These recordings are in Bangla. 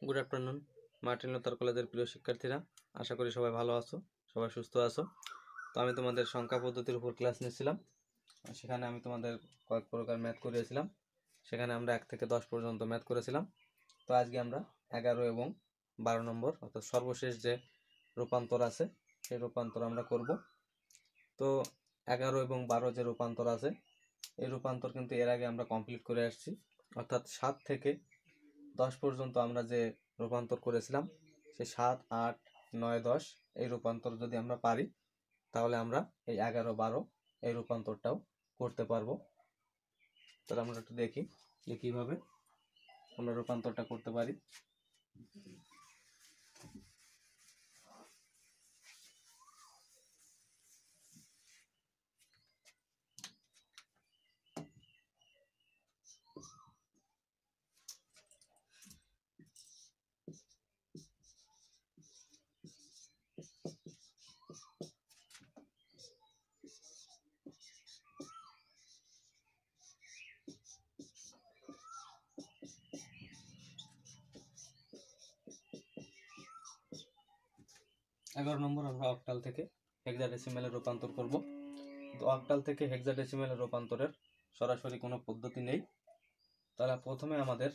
গুড আফটারনুন মার্টিন লুথার কলেজের প্রিয় শিক্ষার্থীরা, আশা করি সবাই ভালো আছো, সবাই সুস্থ আছো। তো আমি তোমাদের সংখ্যা পদ্ধতির উপর ক্লাস নিয়েছিলাম। সেখানে আমি তোমাদের কয়েক প্রকার ম্যাথ করিয়েছিলাম। সেখানে আমরা 1 থেকে 10 পর্যন্ত ম্যাথ করেছিলাম। তো আজকে আমরা 11 এবং 12 নম্বর অর্থাৎ সর্বশেষ যে রূপান্তর আছে সেই রূপান্তর আমরা করব। তো 11 এবং 12 যে রূপান্তর আছে এই রূপান্তর কিন্তু এর আগে আমরা কমপ্লিট করে আসছি। অর্থাৎ 7 থেকে 10 পর্যন্ত আমরা যে রূপান্তর করেছিলাম সেই 7, 8, 9, 10 এই রূপান্তর যদি আমরা পারি তাহলে আমরা এই 11, 12 এই রূপান্তরটাও করতে পারবো। তাহলে আমরা একটু দেখি যে কিভাবে আমরা রূপান্তরটা করতে পারি। এগারো নম্বর আমরা অক্টাল থেকে হেক্সাডেসিমেলে রূপান্তর করব। তো অক্টাল থেকে হেক্সাডেসিমেলে রূপান্তরের সরাসরি কোনো পদ্ধতি নেই। তাহলে প্রথমে আমাদের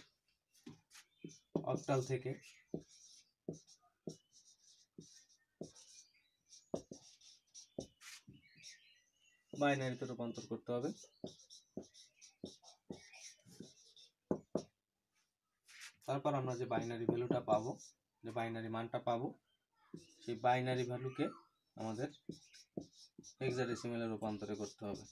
অক্টাল থেকে বাইনারিতে রূপান্তর করতে হবে। তারপর আমরা যে বাইনারি ভ্যালুটা পাবো, যে বাইনারি মানটা পাবো, সেই বাইনারি ভ্যালুকে আমাদের হেক্সাডেসিমেলে রূপান্তরে করতে হবে।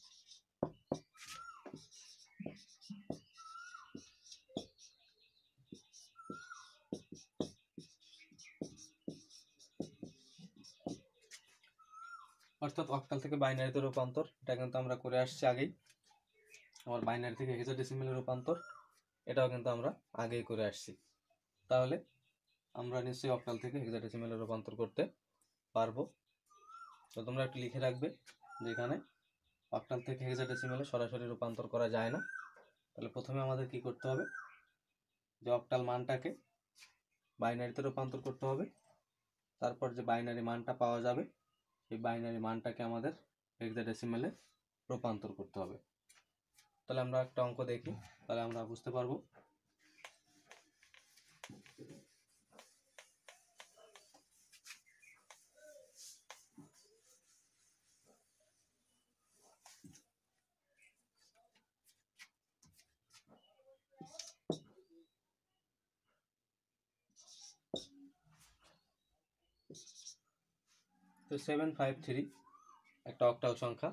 অর্থাৎ অক্টাল থেকে বাইনারিতে রূপান্তর, এটা কিন্তু আমরা করে আসছি আগেই। আমার বাইনারি থেকে হেক্সাডেসিমেলে রূপান্তর, এটাও কিন্তু আমরা আগেই করে আসছি। তাহলে আমরা নিশ্চয়ই অক্টাল থেকে হেক্সাডেসিমেলে রূপান্তর করতে পারবো। তো তোমরা একটু লিখে রাখবে যে এখানে অক্টাল থেকে হেক্সাডেসিমেলে সরাসরি রূপান্তর করা যায় না। তাহলে প্রথমে আমাদের কি করতে হবে, যে অক্টাল মানটাকে বাইনারিতে রূপান্তর করতে হবে। তারপর যে বাইনারি মানটা পাওয়া যাবে সেই বাইনারি মানটাকে আমাদের হেক্সাডেসিমেলে রূপান্তর করতে হবে। তাহলে আমরা একটা অঙ্ক দেখি, তাহলে আমরা বুঝতে পারবো। তো 753 একটা অক্টাল সংখ্যা।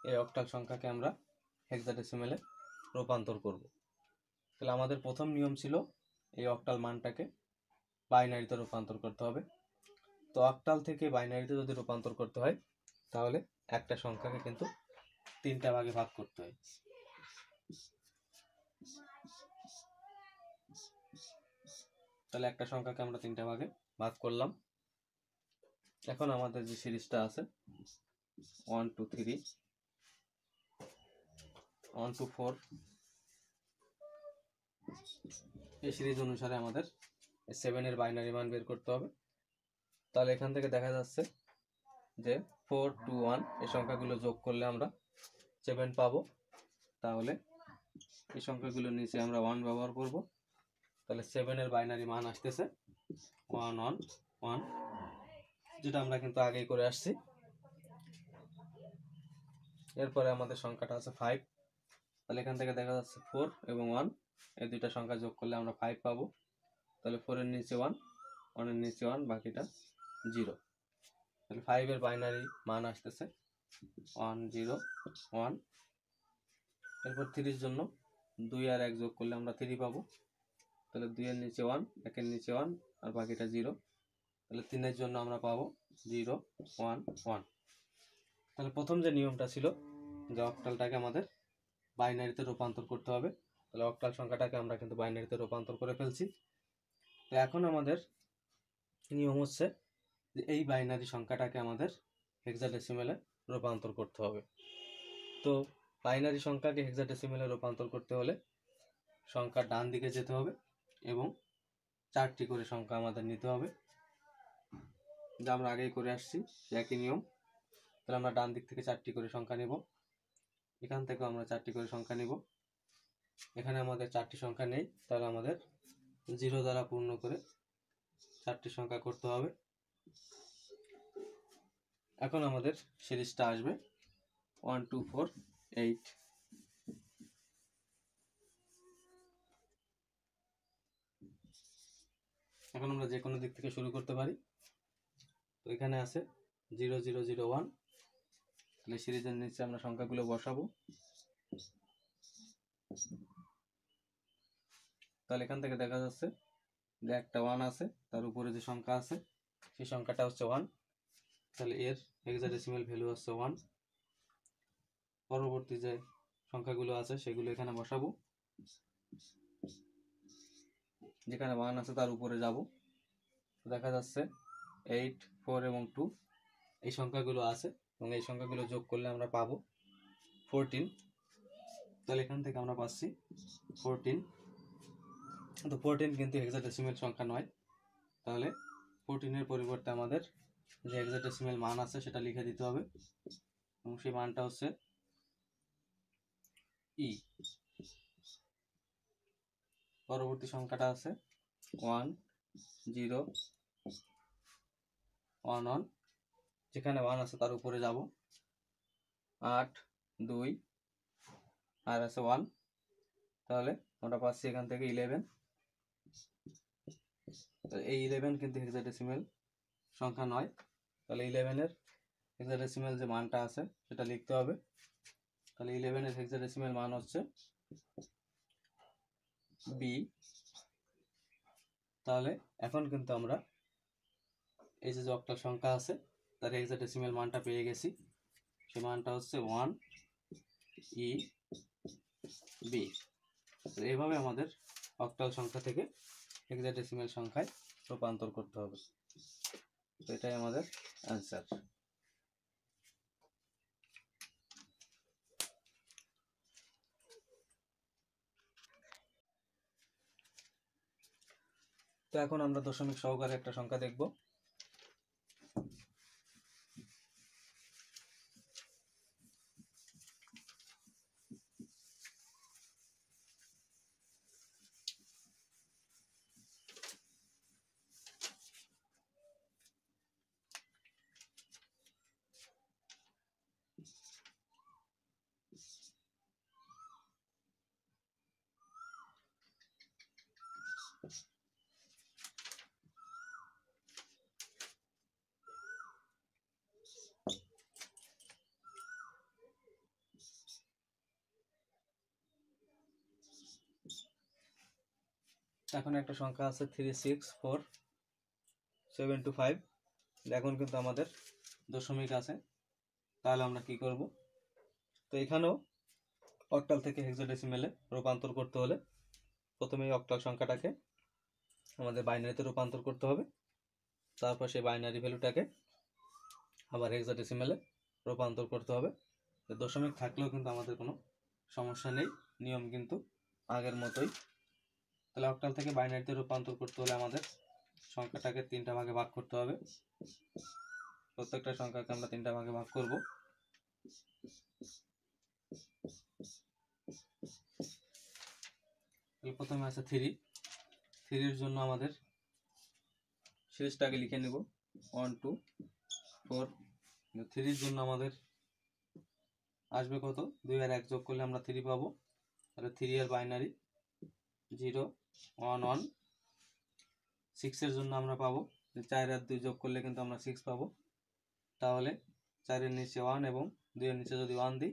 এই অক্টাল সংখ্যাকে আমরা হেক্সাডেসিমেলে রূপান্তর করব। তাহলে আমাদের প্রথম নিয়ম ছিল এই অক্টাল মানটাকে বাইনারিতে রূপান্তর করতে হবে। তো অক্টাল থেকে বাইনারিতে যদি রূপান্তর করতে হয় তাহলে একটা সংখ্যাকে কিন্তু 3টা ভাগে ভাগ করতে হয়। তাহলে একটা সংখ্যাকে আমরা 3টা ভাগে ভাগ করলাম। এখন আমাদের যে সিরিজটা আছে 1 2 3 1 2 4, এই সিরিজ অনুসারে আমাদের 7 এর বাইনারি মান বের করতে হবে। তাহলে এখান থেকে দেখা যাচ্ছে যে 4 2 1 এই সংখ্যাগুলো যোগ করলে আমরা 7 পাবো। তাহলে এই সংখ্যাগুলোর নিচে আমরা 1 ব্যবহার করব। তাহলে 7 এর বাইনারি মান আসতেছে 1 1 1, যেটা আমরা কিন্তু আগেই করে আসছি। এরপরে আমাদের সংখ্যাটা আছে 5। তাহলে এখান থেকে দেখা যাচ্ছে 4 এবং 1 এই দুইটা সংখ্যা যোগ করলে আমরা 5 পাবো। তাহলে 4 এর নিচে 1, 1 এর নিচে 1, বাকিটা 0। তাহলে 5 এর বাইনারি মান আসতেছে 1 0 1। এরপর 3 এর জন্য 2 আর 1 যোগ করলে আমরা 3 পাবো। তাহলে 2 এর নিচে 1, 1 এর নিচে 1 আর বাকিটা 0। তাহলে 3 এর জন্য আমরা পাবো 0 1 1। তাহলে প্রথম যে নিয়মটা ছিল যে অক্টালটাকে আমাদের বাইনারিতে রূপান্তর করতে হবে, তাহলে অক্টাল সংখ্যাটাকে আমরা কিন্তু বাইনারিতে রূপান্তর করে ফেলছি। তো এখন আমাদের নিয়ম হচ্ছে যে এই বাইনারি সংখ্যাটাকে আমাদের হেক্সাডেসিমেলে রূপান্তর করতে হবে। তো বাইনারি সংখ্যাকে হেক্সাডেসিমেলে রূপান্তর করতে হলে সংখ্যার ডান দিকে যেতে হবে এবং 4টি করে সংখ্যা আমাদের নিতে হবে, যা আমরা আগেই করে আসছি, একই নিয়ম। তাহলে আমরা ডান দিক থেকে 4টি করে সংখ্যা নেব, এখান থেকেও আমরা 4টি করে সংখ্যা নেব। এখানে আমাদের 4টি সংখ্যা নেই, তাহলে আমাদের 0 দ্বারা পূর্ণ করে 4টি সংখ্যা করতে হবে। এখন আমাদের সিরিজটা আসবে 1 2 4 8। এখন আমরা যে কোনো দিক থেকে শুরু করতে পারি। তো এখানে আছে 0 0 0 1, তাহলে সিরিজের নিচে আমরা সংখ্যাগুলো বসাবো। তাহলে এখান থেকে দেখা যাচ্ছে যে একটা 1 আছে, তার উপরে যে সংখ্যা আছে সেই সংখ্যাটা হচ্ছে 1, তাহলে এর হেক্সাডেসিমাল ভ্যালু হচ্ছে 1। পরবর্তী যে সংখ্যাগুলো আছে সেগুলো এখানে বসাবো, যেখানে 1 আছে তার উপরে যাব, দেখা যাচ্ছে 8 4 এবং 2 এই সংখ্যাগুলো আছে, এবং এই সংখ্যাগুলো যোগ করলে আমরা পাবো 14। তাহলে এখান থেকে আমরা পাচ্ছি 14। তো 14 কিন্তু হেক্সাডেসিমাল সংখ্যা নয়, তাহলে 14 এর পরিবর্তে আমাদের যে হেক্সাডেসিমাল মান আছে সেটা লিখে দিতে হবে, এবং সেই মানটা হচ্ছে ই। পরবর্তী সংখ্যাটা আছে 1 0 1 1, যেখানে 1 আছে তার উপরে যাব, 8 2 আর আছে 1, তাহলে আমরা পাচ্ছি এখান থেকে 11। তো এই 11 কিন্তু হেক্সাডেসিমাল সংখ্যা নয়, তাহলে 11 এর হেক্সাডেসিমাল যে মানটা আছে সেটা লিখতে হবে। তাহলে 11 এর হেক্সাডেসিমাল মান হচ্ছে বি। তাহলে এখন কিন্তু আমরা এই যে অক্টাল সংখ্যা আছে তার হেক্সাডেসিমাল মানটা পেয়ে গেছি, সে মানটা হচ্ছে 1 ই বি। এইভাবে আমাদের অক্টাল সংখ্যা থেকে হেক্সাডেসিমাল সংখ্যায় রূপান্তর করতে হবে। তো এটাই আমাদের অ্যান্সার। তো এখন আমরা দশমিক সহকারে একটা সংখ্যা দেখব। এখন একটা সংখ্যা আছে 3 6 4 7 2 5। এখন কিন্তু আমাদের দশমিক আছে, তাহলে আমরা কি করব? তো এখানেও অক্টাল থেকে হেক্সাডেসিমালে রূপান্তর করতে হলে প্রথমে এই অক্টাল সংখ্যাটাকে আমাদের বাইনারিতে রূপান্তর করতে হবে, তারপর সেই বাইনারি ভ্যালুটাকে আবার হেক্সাডেসিমালে রূপান্তর করতে হবে। দশমিক থাকলেও কিন্তু আমাদের কোনো সমস্যা নেই, নিয়ম কিন্তু আগের মতোই। তাহলে অক্টাল থেকে বাইনারিতে রূপান্তর করতে হলে আমাদের সংখ্যাটাকে 3টা ভাগে ভাগ করতে হবে। প্রত্যেকটা সংখ্যাকে আমরা 3টা ভাগে ভাগ করব। প্রথমে আছে 3। 3 এর জন্য আমাদের সিরিজটাকে লিখে নেব 1 2 4। 3 এর জন্য আমাদের আসবে কত? 2 আর 1 যোগ করলে আমরা 3 পাবো। তাহলে 3 এর বাইনারি 0 1 1। 6 এর জন্য আমরা পাবো 4 আর 2 যোগ করলে কিন্তু আমরা 6 পাবো। তাহলে 4 এর নিচে 1 এবং 2 এর নিচে যদি 1 দিই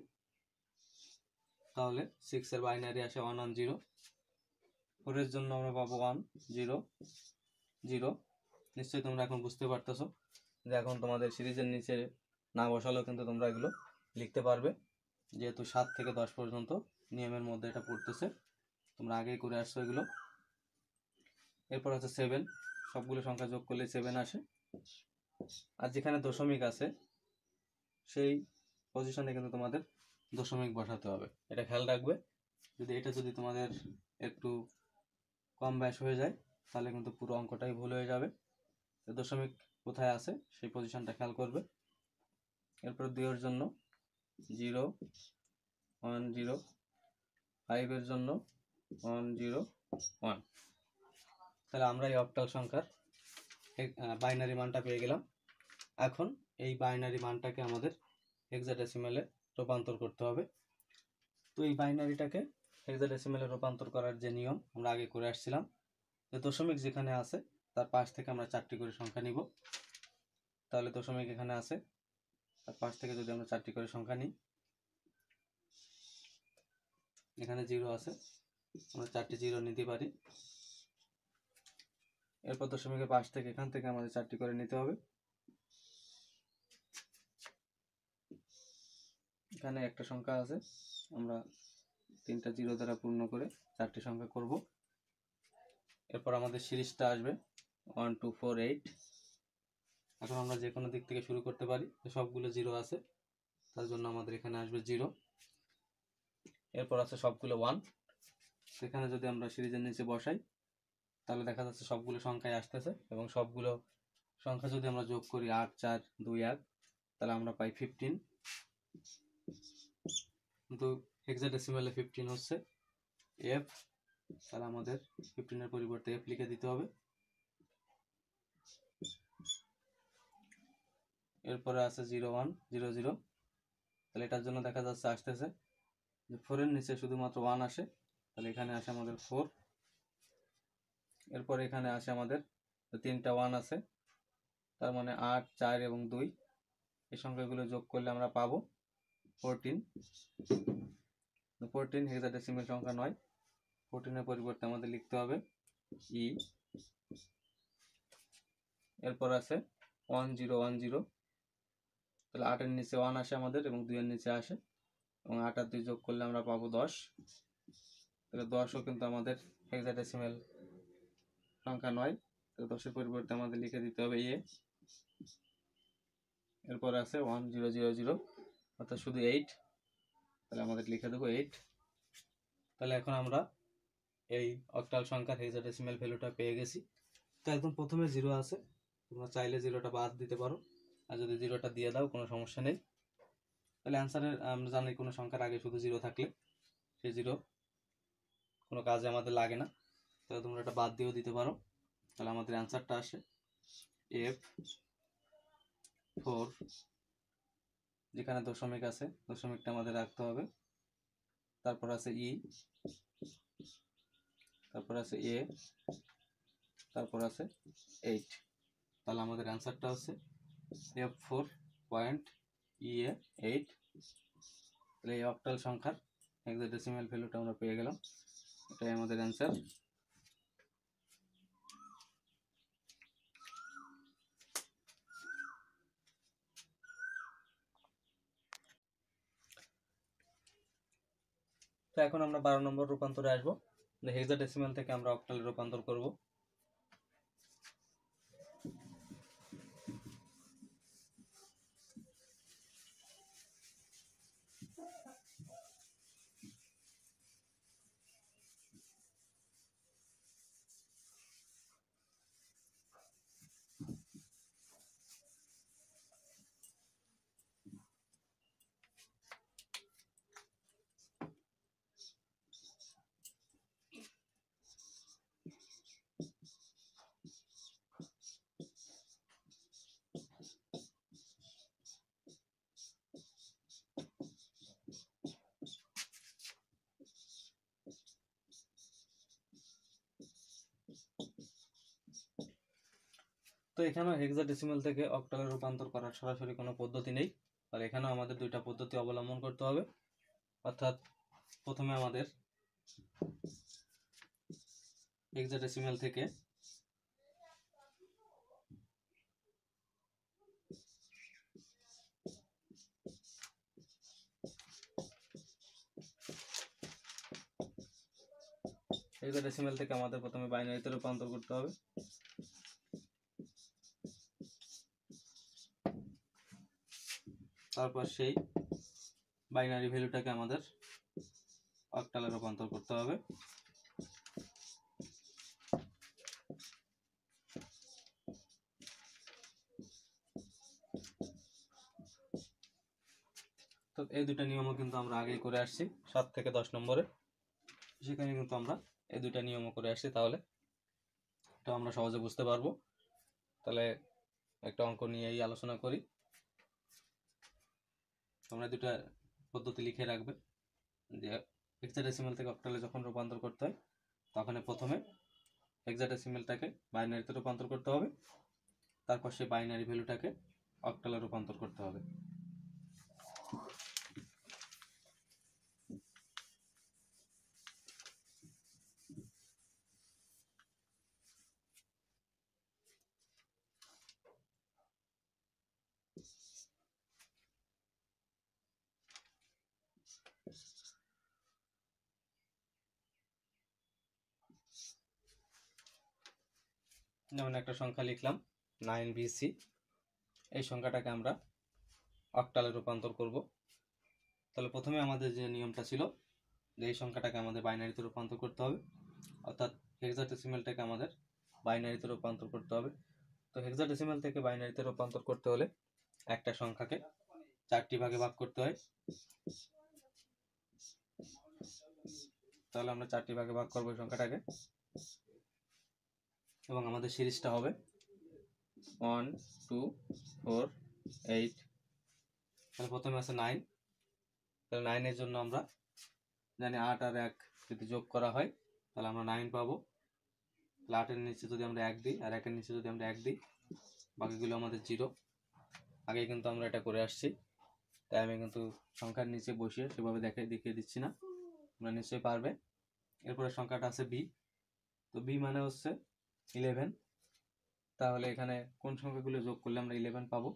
তাহলে 6 এর বাইনারি আসে 1 1 0। 4 এর জন্য আমরা পাবো 1 0 0। নিশ্চয়ই তোমরা এখন বুঝতে পারতেছো যে এখন তোমাদের সিরিজের নিচে না বসালেও কিন্তু তোমরা এগুলো লিখতে পারবে, যেহেতু 7 থেকে 10 পর্যন্ত নিয়মের মধ্যে এটা পড়তেছে, তোমরা আগেই করে আসছো এগুলো। এরপর আছে 7। সবগুলো সংখ্যা যোগ করলে 7 আসে। আর যেখানে দশমিক আছে সেই পজিশনে কিন্তু তোমাদের দশমিক বসাতে হবে, এটা খেয়াল রাখবে। যদি তোমাদের একটু কম ব্যাস হয়ে যায় তাহলে কিন্তু পুরো অঙ্কটাই ভুল হয়ে যাবে। তো দশমিক কোথায় আছে সেই পজিশনটা খেয়াল করবে। এরপর 2 এর জন্য 0 1 0, 5 এর জন্য 1 0 1। তাহলে আমরা এই অক্টাল সংখ্যার বাইনারি মানটা পেয়ে গেলাম। এখন এই বাইনারি মানটাকে আমাদের হেক্সাডেসিমালে রূপান্তর করতে হবে। তো এই বাইনারিটাকে হেক্সাডেসিমালে রূপান্তর করার যে নিয়ম আমরা আগে করে আসছিলাম, যে দশমিক যেখানে আছে তার পাশ থেকে আমরা 4টি করে সংখ্যা নিব। তাহলে দশমিক এখানে আছে, তার পাশ থেকে যদি আমরা 4টি করে সংখ্যা নিই, এখানে 0 আছে, আমরা 4টি 0 নিতে পারি। এরপর দশমিকের পাশ থেকে এখান থেকে আমাদের 4টি করে নিতে হবে। এখানে একটা সংখ্যা আছে, আমরা 3টা 0 দ্বারা পূর্ণ করে 4টি সংখ্যা করব। এরপর আমাদের সিরিজটা আসবে 1 2 4 8। এখন আমরা যে কোনো দিক থেকে শুরু করতে পারি, সবগুলো 0 আছে, তার জন্য আমাদের এখানে আসবে 0। এরপর আছে সবগুলো 1। সেখানে যদি আমরা সিরিজের নিচে বসাই তাহলে দেখা যাচ্ছে সবগুলো সংখ্যায় আসতেছে, এবং সবগুলো সংখ্যা যদি আমরা যোগ করি 8 4 2 1, তাহলে আমরা পাই 15। কিন্তু হেক্সাডেসিমালে 15 হচ্ছে f, তাহলে আমাদের 15 এর পরিবর্তে f লিখে দিতে হবে। এরপরে আছে 0 1 0 0, তাহলে এটার জন্য দেখা যাচ্ছে আসতেছে যে 4 এর নিচে শুধুমাত্র 1 আসে, তাহলে এখানে আসে আমাদের 4। এরপর এখানে আসে আমাদের 3টা 1 আছে, তার মানে 8 4 এবং 2, এই সংখ্যাগুলো যোগ করলে আমরা পাবো 14। 14 হেক্সাডেসিমাল সংখ্যা নয়, 14 এর পরিবর্তে আমাদের লিখতে হবে ই। এরপর আছে 1 0 1 0, তাহলে 8 এর নিচে 1 আসে আমাদের এবং 2 এর নিচে আসে, এবং 8 আর 2 যোগ করলে আমরা পাবো 10। তাহলে 10ও কিন্তু আমাদের হেক্সাডেসিমাল সংখ্যা নয়, তাহলে 10 এর পরিবর্তে আমাদের লিখে দিতে হবে এ। এরপর আছে 1 0 0 0, অর্থাৎ শুধু 8, তাহলে আমাদের লিখে দেবো 8। তাহলে এখন আমরা এই অক্টাল সংখ্যার হেক্সাডেসিমাল ভ্যালুটা পেয়ে গেছি। তো একদম প্রথমে 0 আছে, তোমরা চাইলে 0টা বাদ দিতে পারো, আর যদি 0টা দিয়ে দাও কোনো সমস্যা নেই। তাহলে অ্যান্সারের আমরা জানি কোনো সংখ্যার আগে শুধু 0 থাকলে সেই 0 কোনো কাজে আমাদের লাগে না, তাহলে তোমরা এটা বাদ দিয়েও দিতে পারো। তাহলে আমাদের অ্যান্সারটা আসে F4। যেখানে দশমিক আছে দশমিকটা আমাদের রাখতে হবে, তারপর আছে ই, তারপর আছে এ, তারপর আছে 8। তাহলে আমাদের অ্যান্সারটা হচ্ছে F4.8। তাহলে এই অক্টাল সংখ্যার হেক্সাডেসিমাল ভ্যালুটা আমরা পেয়ে গেলাম, এটাই আমাদের অ্যান্সার। তো এখন আমরা 12 নম্বর রূপান্তরে আসবো, হেক্সাডেসিমাল থেকে আমরা অক্টালে রূপান্তর করব। তো এখানেও হেক্সাডেসিমাল থেকে অক্টালে রূপান্তর করার সরাসরি কোনো পদ্ধতি নেই, আর এখানেও আমাদের দুইটা পদ্ধতি অবলম্বন করতে হবে। অর্থাৎ প্রথমে আমাদের হেক্সাডেসিমাল থেকে হেক্সাডেসিমাল থেকে আমাদের প্রথমে বাইনারিতে রূপান্তর করতে হবে। তারপর সেই বাইনারি ভ্যালুটাকে আমাদের অক্টালে রূপান্তর করতে হবে। এই দুটো নিয়মও কিন্তু আমরা আগেই করে আসছি 7 থেকে 10 নম্বরে, সেখানে কিন্তু আমরা এই দুটো নিয়মও করে আসছি। তাহলে এটা আমরা সহজে বুঝতে পারবো। তাহলে একটা অঙ্ক নিয়েই আলোচনা করি। তোমরা দুটো পদ্ধতি লিখে রাখবে যে হেক্সাডেসিমাল থেকে অক্টালে যখন রূপান্তর করতে হয় তখন প্রথমে হেক্সাডেসিমালটাকে বাইনারিতে রূপান্তর করতে হবে, তারপর সেই বাইনারি ভ্যালুটাকে অক্টালে রূপান্তর করতে হবে। যেমন একটা সংখ্যা লিখলাম 9BC, এই সংখ্যাটাকে আমরা অক্টালে রূপান্তর করব। তাহলে প্রথমে আমাদের যে নিয়মটা ছিল যে এই সংখ্যাটাকে আমাদের বাইনারিতে রূপান্তর করতে হবে, অর্থাৎ হেক্সাডেসিমালটাকে আমাদের বাইনারিতে রূপান্তর করতে হবে। তো হেক্সাডেসিমাল থেকে বাইনারিতে রূপান্তর করতে হলে একটা সংখ্যাকে 4টি ভাগে ভাগ করতে হয়। তাহলে আমরা 4টি ভাগে ভাগ করবো এই সংখ্যাটাকে, এবং আমাদের সিরিজটা হবে 1 2 4 8। তাহলে প্রথমে আছে 9। তাহলে 9 এর জন্য আমরা জানি 8 আর 1 যদি যোগ করা হয় তাহলে আমরা 9 পাবো। তাহলে 8 এর নিচে যদি আমরা 1 দিই আর 1 এর নিচে যদি আমরা 1 দিই, বাকিগুলো আমাদের 0। আগে কিন্তু আমরা এটা করে আসছি, তাই আমি কিন্তু সংখ্যার নিচে বসিয়ে সেভাবে দেখিয়ে দিচ্ছি না, তোমরা নিশ্চয়ই পারবে। এরপরে সংখ্যাটা আছে বি। তো বি মানে হচ্ছে 11। তাহলে এখানে কোন সংখ্যাগুলো যোগ করলে আমরা 11 পাবো?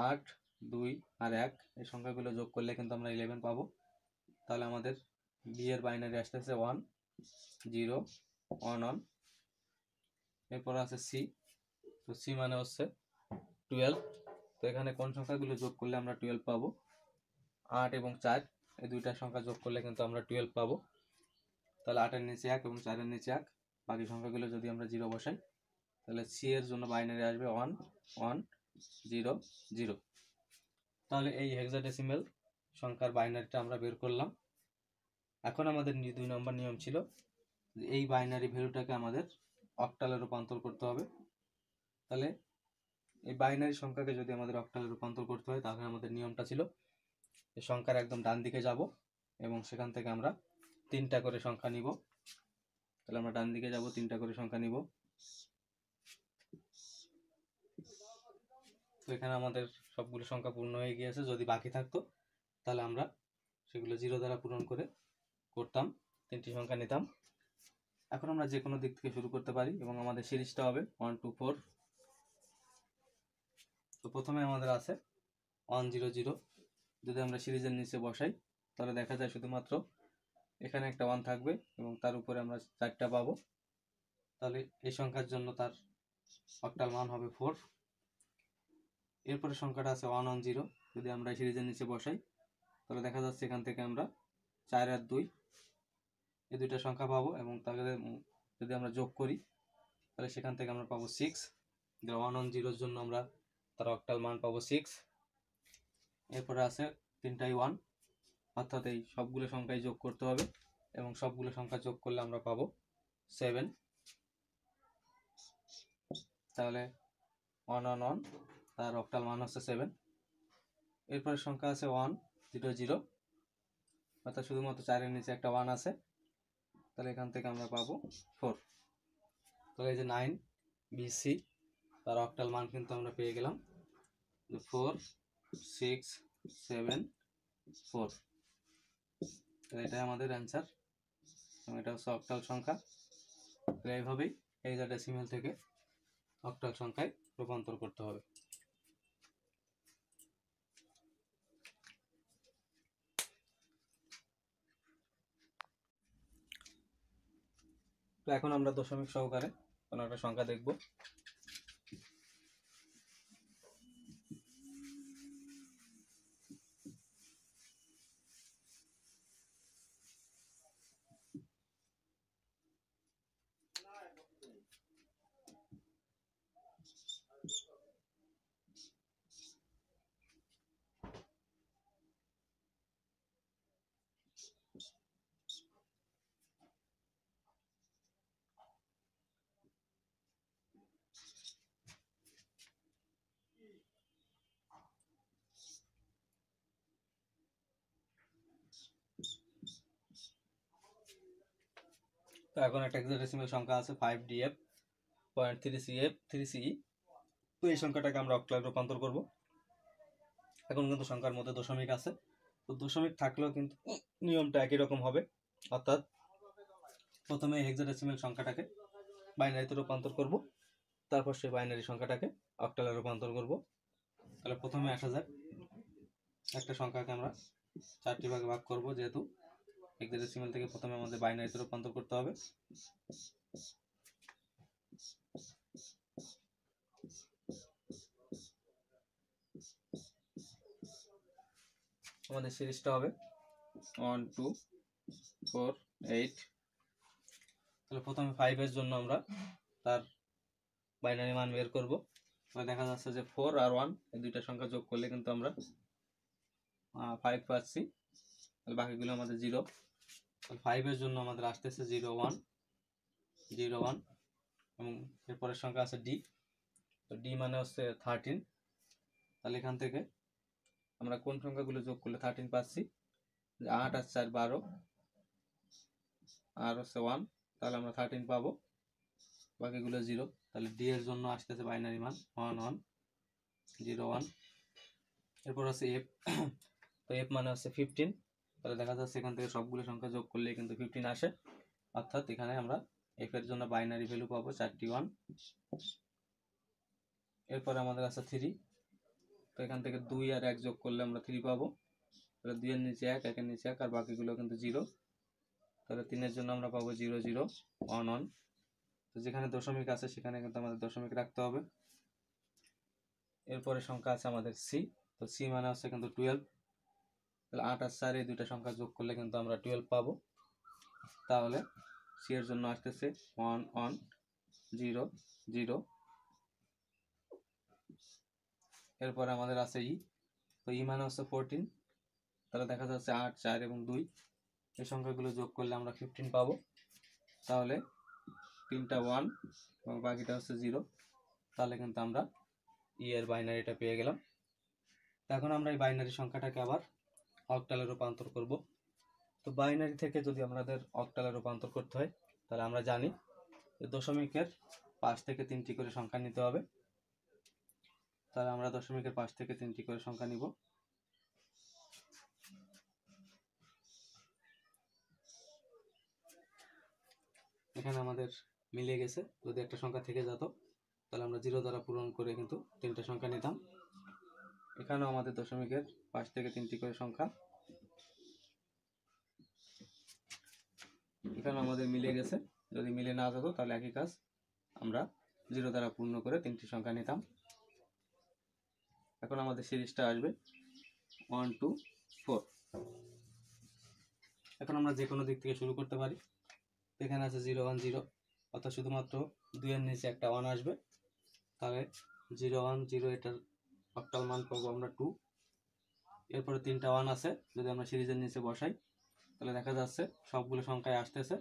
8 2 আর 1 এই সংখ্যাগুলো যোগ করলে কিন্তু আমরা 11 পাবো। তাহলে আমাদের বি এর বাইনারি আসতেছে 1 0 1 1। এরপর আছে সি। তো সি মানে হচ্ছে 12। তো এখানে কোন সংখ্যাগুলো যোগ করলে আমরা 12 পাবো? 8 এবং 4 এই দুইটা সংখ্যা যোগ করলে কিন্তু আমরা 12 পাবো। তাহলে 8 এর নিচে 1 এবং 4 এর নিচে 1, বাকি সংখ্যাগুলো যদি আমরা 0 বসাই তাহলে সি এর জন্য বাইনারি আসবে 1 1 0 0। তাহলে এই হেক্সাডেসিমাল সংখ্যার বাইনারিটা আমরা বের করলাম। এখন আমাদের 2 নম্বর নিয়ম ছিল যে এই বাইনারি ভ্যালুটাকে আমাদের অক্টালে রূপান্তর করতে হবে। তাহলে এই বাইনারি সংখ্যাকে যদি আমাদের অক্টালে রূপান্তর করতে হয় তাহলে আমাদের নিয়মটা ছিল এই সংখ্যার একদম ডান দিকে যাব এবং সেখান থেকে আমরা 3টা করে সংখ্যা নিব। তাহলে আমরা ডান দিকে যাব, 3টা করে সংখ্যা নিব। তো এখানে আমাদের সবগুলো সংখ্যা পূর্ণ হয়ে গিয়েছে। যদি বাকি থাকতো তাহলে আমরা সেগুলো 0 দ্বারা পূরণ করে করতাম, 3টি সংখ্যা নিতাম। এখন আমরা যে কোনো দিক থেকে শুরু করতে পারি এবং আমাদের সিরিজটা হবে 1 2 4। তো প্রথমে আমাদের আছে 1 0 0। যদি আমরা সিরিজের নিচে বসাই তাহলে দেখা যায় শুধুমাত্র এখানে একটা 1 থাকবে এবং তার উপরে আমরা 4টা পাবো। তাহলে এই সংখ্যার জন্য তার অক্টাল মান হবে 4। এরপরে সংখ্যাটা আছে 1 1 0। যদি আমরা সিরিজের নিচে বসাই তাহলে দেখা যাচ্ছে এখান থেকে আমরা 4 আর 2 এই দুইটা সংখ্যা পাবো এবং তাদের যদি আমরা যোগ করি তাহলে সেখান থেকে আমরা পাবো 6। 1 1 0 এর জন্য আমরা তার অক্টাল মান পাবো 6। এরপরে আছে 3টাই 1, অর্থাৎ এই সবগুলো সংখ্যাই যোগ করতে হবে এবং সবগুলো সংখ্যা যোগ করলে আমরা পাবো 7। তাহলে 1 1 1 তার অক্টাল মান হচ্ছে 7। এরপরে সংখ্যা আছে 1 0 0, অর্থাৎ শুধুমাত্র 4 এর নিচে একটা 1 আছে। তাহলে এখান থেকে আমরা পাবো 4। তো এই যে 9BC তার অক্টাল মান কিন্তু আমরা পেয়ে গেলাম 4 6 7 4। তো এটাই আমাদের অ্যান্সার এবং এটা হচ্ছে অক্টাল সংখ্যা। তো এইভাবেই হেক্সাডেসিমাল থেকে অক্টাল সংখ্যায় রূপান্তর করতে হবে। তো এখন আমরা দশমিক সহকারে কোনো একটা সংখ্যা দেখব। এখন একটা হেক্সাডেসিমাল সংখ্যা আছে 5DF.3CF3CE। তো এই সংখ্যাটাকে আমরা অক্টালে রূপান্তর করব। এখন কিন্তু সংখ্যার মধ্যে দশমিক আছে, তো দশমিক থাকলেও কিন্তু নিয়মটা একই রকম হবে, অর্থাৎ প্রথমে হেক্সাডেসিমাল সংখ্যাটাকে বাইনারিতে রূপান্তর করব, তারপর সেই বাইনারি সংখ্যাটাকে অক্টালে রূপান্তর করব। তাহলে প্রথমে আসা যাক, একটা সংখ্যাকে আমরা 4টি ভাগে ভাগ করব, যেহেতু হেক্সাডেসিমাল থেকে প্রথমে আমাদের বাইনারিতে রূপান্তর করতে হবে। আমাদের সিরিজটা হবে 1 2 4 8। তাহলে প্রথমে 5 এর জন্য আমরা তার বাইনারি মান বের করব। দেখা যাচ্ছে যে 4 আর 1 এই দুইটা সংখ্যা যোগ করলে কিন্তু আমরা 5 পাচ্ছি, তাহলে বাকিগুলো আমাদের 0। তাহলে 5 এর জন্য আমাদের আসতেছে 0 1 0 1, এবং এরপরের সংখ্যা আছে ডি। তো ডি মানে হচ্ছে 13। তাহলে এখান থেকে আমরা কোন সংখ্যাগুলো যোগ করলে 13 পাচ্ছি, 8 আর 4 12, আর হচ্ছে 1, তাহলে আমরা 13 পাবো, বাকিগুলো 0। তাহলে ডি এর জন্য আসতেছে বাইনারি মান 1 1 0 1। এরপর আছে এফ। তো এফ মানে হচ্ছে 15। তাহলে দেখা যাচ্ছে এখান থেকে সবগুলো সংখ্যা যোগ করলে কিন্তু 15 আসে, অর্থাৎ এখানে আমরা এফ এর জন্য বাইনারি ভ্যালু পাবো 4টি 1। এরপরে আমাদের আছে 3। তো এখান থেকে 2 আর 1 যোগ করলে আমরা 3 পাবো, তাহলে 2 এর নিচে 1, 1 এর নিচে 1, আর বাকিগুলো কিন্তু 0। তাহলে 3 এর জন্য আমরা পাবো 0 0 1 1। তো যেখানে দশমিক আছে সেখানে কিন্তু আমাদের দশমিক রাখতে হবে। এরপরে সংখ্যা আছে আমাদের সি। তো সি মানে হচ্ছে কিন্তু 12। তাহলে 8 আর 4 এই দুইটা সংখ্যা যোগ করলে কিন্তু আমরা 12 পাবো। তাহলে সি এর জন্য আসতেছে 1 1 0 0। এরপরে আমাদের আছে ই। তো ই মানে হচ্ছে 14। তাহলে দেখা যাচ্ছে 8 4 এবং 2 এই সংখ্যাগুলো যোগ করলে আমরা 15 পাবো। তাহলে 3টা 1 এবং বাকিটা হচ্ছে 0। তাহলে কিন্তু আমরা ই এর বাইনারিটা পেয়ে গেলাম। এখন আমরা এই বাইনারি সংখ্যাটাকে আবার অক্টালে রূপান্তর করব। তো বাইনারি থেকে যদি আমাদের অক্টালে রূপান্তর করতে হয়, তাহলে আমরা জানি যে দশমিকের পাশ থেকে 3টি করে সংখ্যা নিতে হবে। তাহলে আমরা দশমিকের পাশ থেকে 3টি করে সংখ্যা নিব। এখানে আমাদের মিলে গেছে। যদি একটা সংখ্যা থেকে যেত তাহলে আমরা 0 দ্বারা পূরণ করে কিন্তু 3টা সংখ্যা নিতাম। এখানেও আমাদের দশমিকের পাশ থেকে 3টি করে সংখ্যা, এখানে আমাদের মিলে গেছে। যদি মিলে না যেত তাহলে একই কাজ, আমরা 0 দ্বারা পূর্ণ করে 3টি সংখ্যা নিতাম। এখন আমাদের সিরিজটা আসবে 1 2 4। এখন আমরা যে কোনো দিক থেকে শুরু করতে পারি। এখানে আছে 0 1 0, অর্থাৎ শুধুমাত্র 2 এর নিচে একটা 1 আসবে। তাহলে 0 1 0 এটার অক্টাল মান পাবো আমরা 2। এরপরে 3টা 1 আছে, যদি আমরা সিরিজের নিচে বসাই তাহলে দেখা যাচ্ছে সবগুলো সংখ্যায় আসতেছে,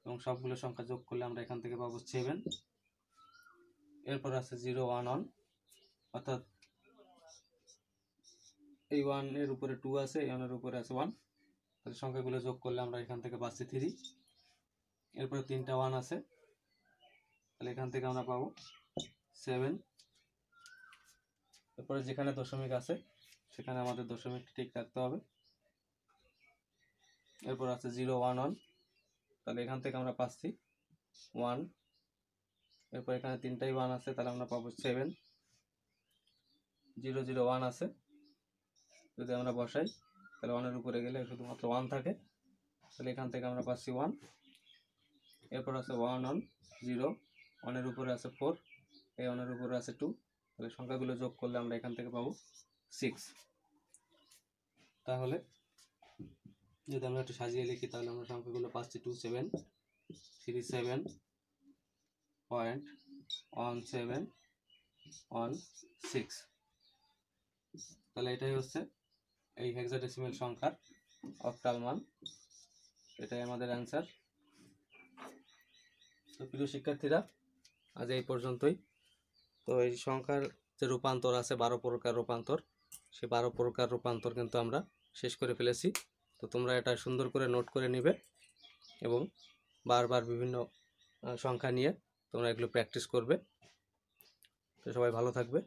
এবং সবগুলো সংখ্যা যোগ করলে আমরা এখান থেকে পাবো 7। এরপর আছে 0 1 1, অর্থাৎ এই 1 এর উপরে 2 আছে, এই 1 এর উপরে আছে 1, তাহলে সংখ্যাগুলো যোগ করলে আমরা এখান থেকে পাচ্ছি 3। এরপরে 3টা 1 আছে, তাহলে এখান থেকে আমরা পাবো 7। এরপরে যেখানে দশমিক আছে সেখানে আমাদের দশমিক ঠিক রাখতে হবে। এরপর আছে 0 1 1, তাহলে এখান থেকে আমরা পাচ্ছি 1। এরপর এখানে 3টাই 1 আছে, তাহলে আমরা পাবো 7। 0 0 1 আছে, যদি আমরা বসাই তাহলে 1 এর উপরে গেলে শুধুমাত্র 1 থাকে, তাহলে এখান থেকে আমরা পাচ্ছি 1। এরপর আছে 1 1 0, 1 এর উপরে আছে 4, এই 1 এর উপরে আছে 2, তাহলে সংখ্যাগুলো যোগ করলে আমরা এখান থেকে পাবো 6। তাহলে যদি আমরা একটু সাজিয়ে লিখি তাহলে আমরা সংখ্যাগুলো পাচ্ছি 2 7 3 7 .17 1 6। তাহলে এটাই হচ্ছে এই হেক্সাডেসিমাল সংখ্যার অক্টাল মান, এটাই আমাদের অ্যান্সার। তো প্রিয় শিক্ষার্থীরা, আজ এই পর্যন্তই। তো এই সংখ্যার যে রূপান্তর আছে 12 প্রকার রূপান্তর, সেই 12 প্রকার রূপান্তর কিন্তু আমরা শেষ করে ফেলেছি। তো তোমরা এটা সুন্দর করে নোট করে নিবে এবং বারবার বিভিন্ন সংখ্যা নিয়ে তোমরা এগুলো প্র্যাকটিস করবে। তো সবাই ভালো থাকবে।